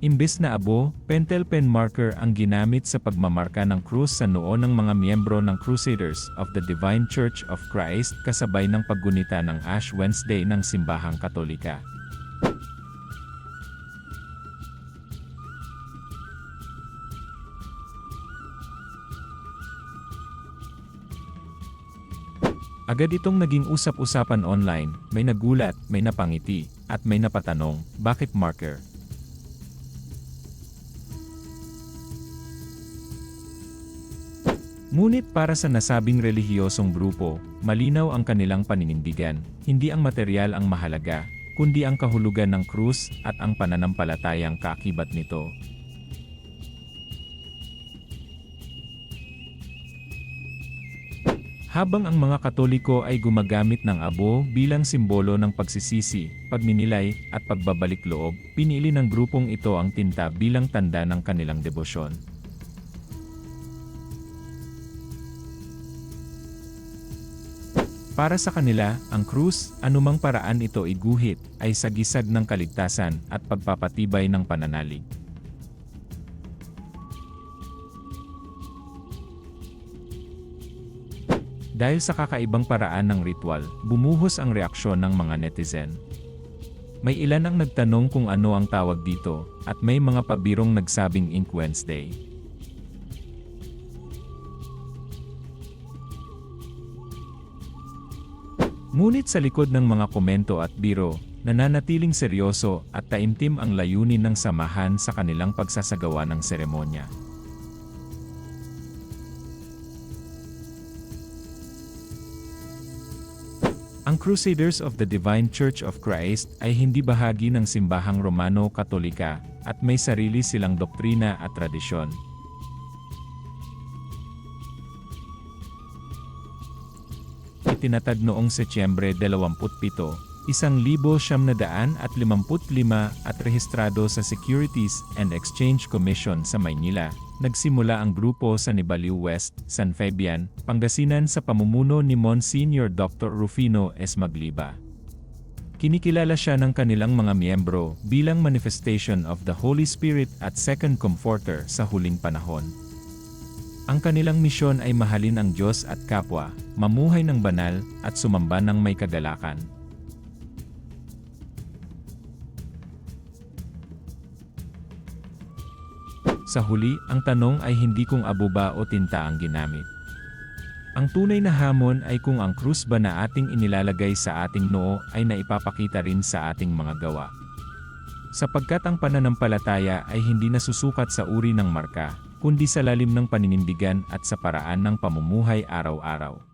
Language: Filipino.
Imbes na abo, pentel pen marker ang ginamit sa pagmamarka ng krus sa noo ng mga miyembro ng Crusaders of the Divine Church of Christ kasabay ng paggunita ng Ash Wednesday ng Simbahang Katolika. Agad itong naging usap-usapan online, may nagulat, may napangiti, at may napatanong, bakit marker? Ngunit para sa nasabing relihiyosong grupo, malinaw ang kanilang paninindigan, hindi ang materyal ang mahalaga, kundi ang kahulugan ng krus at ang pananampalatayang kaakibat nito. Habang ang mga Katoliko ay gumagamit ng abo bilang simbolo ng pagsisisi, pagninilay, at pagbabalik loob, pinili ng grupong ito ang tinta bilang tanda ng kanilang debosyon. Para sa kanila, ang krus, anumang paraan ito iguhit, ay sagisag ng kaligtasan at pagpapatibay ng pananalig. Dahil sa kakaibang paraan ng ritual, bumuhos ang reaksyon ng mga netizen. May ilan ang nagtanong kung ano ang tawag dito, at may mga pabirong nagsabing Ink Wednesday. Ngunit sa likod ng mga komento at biro, nananatiling seryoso at taimtim ang layunin ng samahan sa kanilang pagsasagawa ng seremonya. Ang Crusaders of the Divine Church of Christ ay hindi bahagi ng simbahang Romano-Katolika at may sarili silang doktrina at tradisyon. Itinatag noong Setyembre 27, 1955 at rehistrado sa Securities and Exchange Commission sa Maynila, nagsimula ang grupo sa Nibaliw West, San Fabian, Pangasinan sa pamumuno ni Monsignor Dr. Rufino S. Magliba. Kinikilala siya ng kanilang mga miyembro bilang manifestation of the Holy Spirit at Second Comforter sa huling panahon. Ang kanilang misyon ay mahalin ang Diyos at kapwa, mamuhay ng banal, at sumamba ng may kagalakan. Sa huli, ang tanong ay hindi kung abo ba o tinta ang ginamit. Ang tunay na hamon ay kung ang krus ba na ating inilalagay sa ating noo ay naipapakita rin sa ating mga gawa. Sapagkat ang pananampalataya ay hindi nasusukat sa uri ng marka, kundi sa lalim ng paninindigan at sa paraan ng pamumuhay araw-araw.